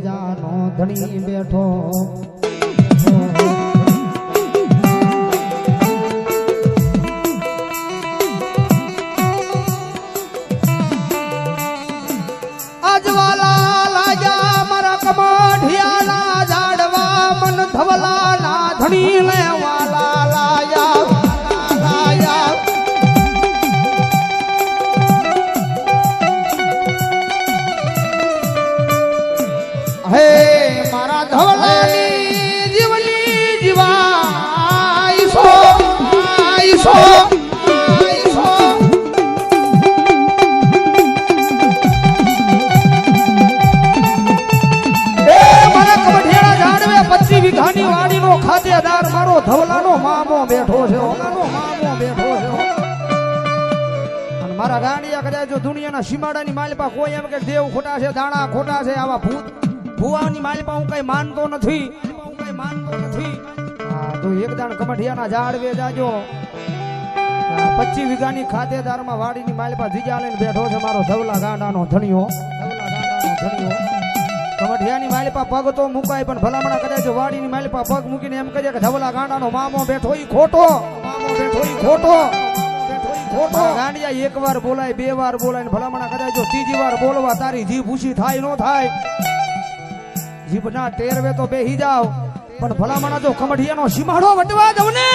ભજાનો ધણી બેઠો આજવાલા લાજા મારા કમાઢિયાના ઝાડવા મન ધવલાના ધણી લેવાલા લાયા હે મારા ધવલાની જીવની જીવાઈસો આઈસો આઈસો એ મારા કમઢિયાના ઝાડવે 25 વીઘાની વાડીનો ખાતેદાર મારો ધવલાનો મામો બેઠો છે મામો બેઠો છે અને મારા ગાંડિયા કદાચ જો દુનિયાના સીમાડાની માલપા કોઈ એમ કે દેવ ખોટા છે દાણા ખોટા છે આવા ભૂત ભુવાની માલપા હું કઈ માનતો નથી હા તો એક દાણ કમઢિયાના ઝાડવે જાજો 25 વીઘાની ખાતેદારમાં વાડીની માલપા જીજા લઈને બેઠો છે મારો ધવલા ગાંડાનો ધણીઓ કમઢિયાની માલપા પગ તો મુકાય પણ ભલામણા કદાચ વાડીની માલપા પગ મૂકીને એમ કહે કે ધવલા ગાંડાનો મામો બેઠો ઈ ખોટો ગાંડિયા એક વાર બોલાય બે વાર બોલાય ને ભલામણા કદાચ જો ત્રીજી વાર બોલવા તારી જીભ ઊંચી થાય નો થાય જીભના ટેરવે તો બેહી જાવ પણ ભલામણા જો કમઢિયાનો સીમાડો વટવા દઉં ને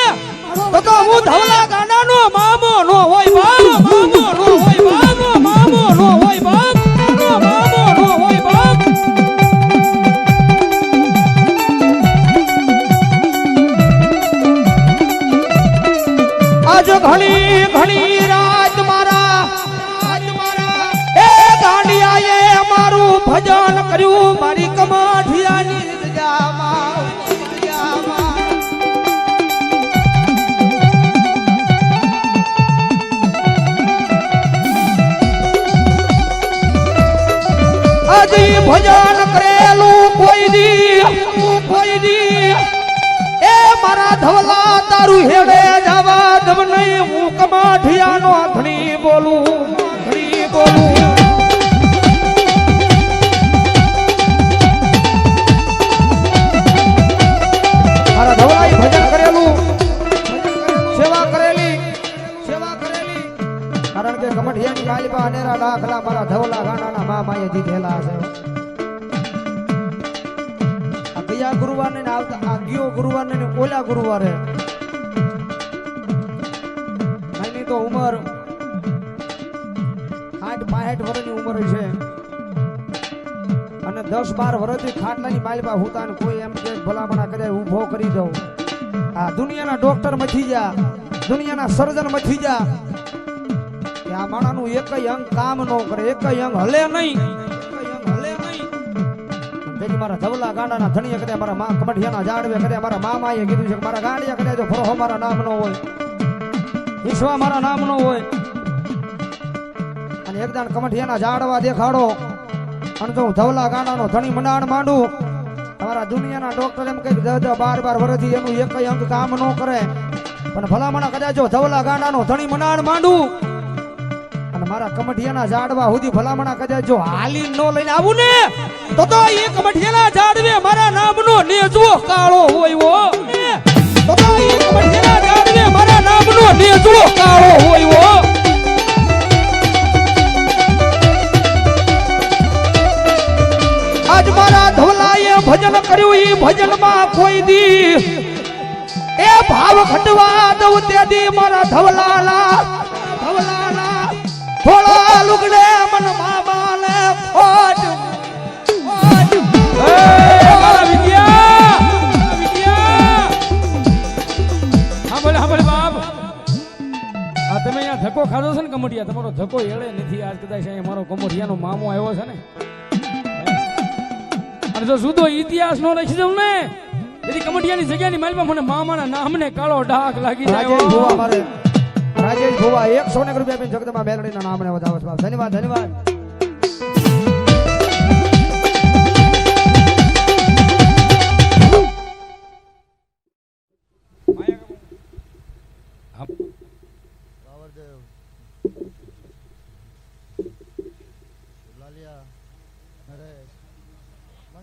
તો હું ધવલા ગાંડાનો મામો નો હોય બાપ મામો નો હોય બાપ મામો નો હોય બાપ મામો નો હોય બાપ આજ ઘણી રાત મારા એ ગાંડિયાએ અમારું ભજન કર્યું મારી કમાઠિયાની જગ્યામાં હજી ભજન કરેલું કોઈ દી એ મારા ધવલા તારું હેડે જવા દમ નહીં હું કમાઠિયાનો ધણી બોલું મારા ધવલાએ ભજન કરેલું સેવા કરેલી કારણ કે કમઢિયાની માલિપા અનેરા દાખલા મારા ધવલા ગાંડાના મામાએ દીધેલા છે આ કયા ગુરુવારને ને આવતા આ ગયો ગુરુવારને ને ઓલા ગુરુવારે એની તો ઉંમર 65 વર્ષની ઉંમર છે અને 10-12 વર્ષથી ખાટલાની માલિપા હુતા ને કોઈ એમ કે ભલામણા કરે ઊભો કરી દઉં આ દુનિયાના ડોક્ટર મથી જા દુનિયાના સર્જન મથી જા કે આ માણાનું એકય અંગ કામ ન કરે એકય અંગ હલે નહીં તેથી મારા ધવલા ગાંડાના ધણીએ કરે મારા કમઢિયાના ઝાડવે કરે મારા મામાએ કીધું છે કે મારા ગાંડિયા કરે જો ફરો મારા નામ નો હોય વિશ્વા મારા નામ નો હોય અને એકદાન કમઢિયાના ઝાડવા દેખાડો અને જો ધવલા ગાંડાનો ધણી મંડાણ માંડું તમારા દુનિયાના ડોક્ટર એમ કે 10-12 વર્ષથી એનું એકય અંગ કામ ન કરે પણ ભલામણા કદાચ જો ધવલા ગાંડાનો ધણી મંડાણ માંડું અને મારા કમઢિયાના ઝાડવા સુધી ભલામણા કદાચ જો હાલી નો લઈને આવું ને તો એ કમઢિયાના ઝાડવે મારા નામનો નેજો કાળો હોય વો તો એ કમઢિયાના ઝાડવે મારા નામનો નેજો કાળો હોય વો આજ મારા ધવલાએ ભજન કર્યું ઈ ભજનમાં કોઈ દી એ ભાવ ખટવા દઉં તેથી મારા ધવલાલા થોડા લુગડે મન મામાને ફોટ મારા વિદ્યા હા બોલે બાપ આ તમે અહીંયા ધક્કો ખાધો છે ને કમઢિયા તમારો ધક્કો એળે નથી આજ કદાચ અહીંયા મારો કમઢિયાનો મામો આવ્યો છે ને અને જો સુધો ઇતિહાસ નો લખી દઉં ને તેથી કમઢિયાની જગ્યાની માલમાં મને મામાના નામને કાળો ડાક લાગી જાય રાજેશ ભુવા 100 રૂપિયા આપીને જગદંબા બેલડીના નામને વધાવો છે ધન્યવાદ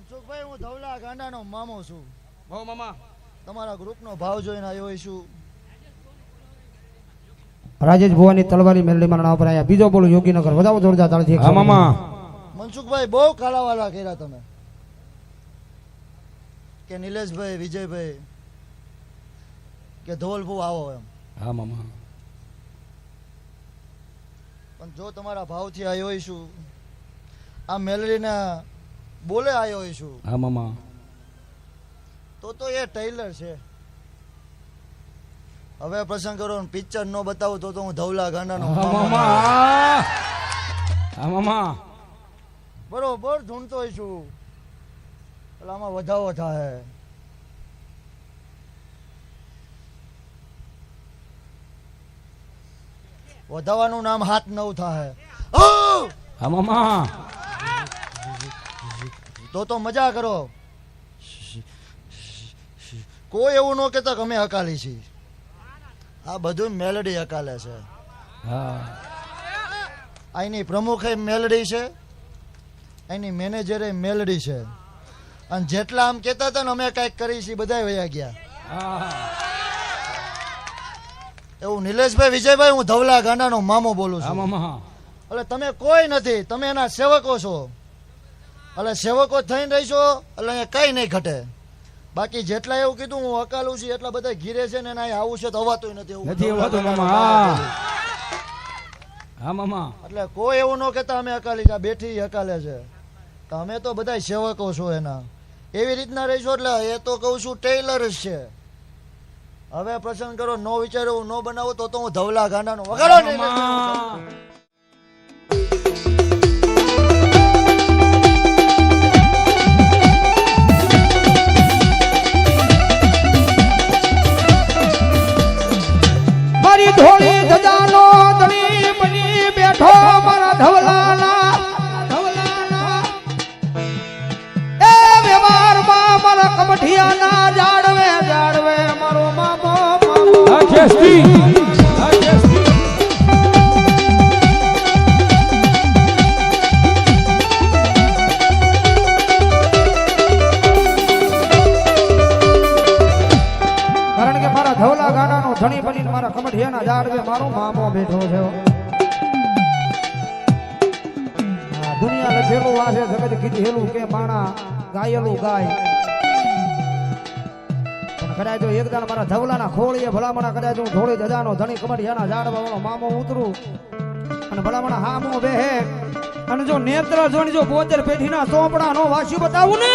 મનસુખભાઈ, હું ધવલા ગાંડાનો મામો છું. ભાવ મામા તમારા ગ્રુપનો ભાવ જોઈને આવ્યો છું. રાજેશ ભુવાની તલવારી મેલડી મારા નામ પર આયા. બીજો બોલું યોગીનગર વધાવો જોરદાર તાળથી. હા મામા. મનસુખભાઈ, બહુ કાલાવાલા કર્યા તમે, કે નિલેશભાઈ, વિજયભાઈ, કે ધોલભુ આવો એમ. હા મામા. પણ જો તમારા ભાવથી આવ્યો છું, આ મેલડીના બોલે આવ્યો છું, હા મામા. તો એ ટેલર છે. હવે પ્રસંગ કરો, પિક્ચર ન બતાવું તો હું ધવલા ગાંડાનો હા મામો. મામા. હા મામા. બરોબર ઢૂંઢતો છું, એટલે આમાં વધાવો થાય. વધાવાનું નામ 7-9 થાય. ઓ! હા મામા. તો મજા કરો. કોઈ એવું ન કહેતા કે અમે હકાલી છીએ. આ બધું મેલડી હકાલે છે. હા. અહીંની પ્રમુખ મેલડી છે, અહીંની મેનેજર મેલડી છે, અને જેટલા આમ કહેતા હતા ને અમે કાંઈક કરી છીએ, બધા વયા ગયા. હા. એવું નિલેશભાઈ, વિજયભાઈ, હું ધવલા ગાંડાનો મામો બોલું હા છું. મામા. એટલે તમે કોઈ નથી, તમે એના સેવકો છો. એટલે સેવકો થઈને રહીશો એટલે અહીંયા કઈ નહીં ઘટે. બાકી જેટલા એવું કીધું હું હકાલું છું એટલા બધા ઘીરે છે ને અહીં આવું છે તો અવાતું નથી. એવું નથી ધવલા અવાતું ગાંડાનો મામા. મામો હા. બોલું. હા મામા. એટલે કોઈ એવું ન કહેતા અમે હકાલી છે, આ બેઠી હકાલે છે. તો અમે તો બધા સેવકો છો એના. એવી રીતના રહીશું. એટલે એ તો કહું છું ટેલર જ છે. હવે પ્રસંગ કરો, નો વિચાર્યું નો બનાવો તો હું ધવલા ગાંડાનો વગાડો ને. મામા. મારી ધોળી ધજાનો ધણી બની બેઠો મારા ધવલાના એ વ્યવહારમાં મારા કમઠિયાના જાડવે જાડવે મારો મામો હા જેસ્ટી. હા જેસ્ટી. કારણ કે મારા ધવલા ગાડાનો ધણી બનીને મારા કમઠિયાના જાડવે મારો મામો બેઠો છે. આ દુનિયા લખેલું વાસે જગત કીધેલું કે માણા ગાયેલું ગાય. પણ કદાચ જો એક દાન મારા ધવલાના ખોળીએ ભલામણા કદાચ હું ધોળી ધજાનો ધણી કમઠિયાના જાડવા વાળો મામો ઉતરું અને ભલામણા હામો બેહે અને જો નેત્ર જોઈને જો 72 પેઢીના ચોપડા નો વાસ્યું બતાવું ને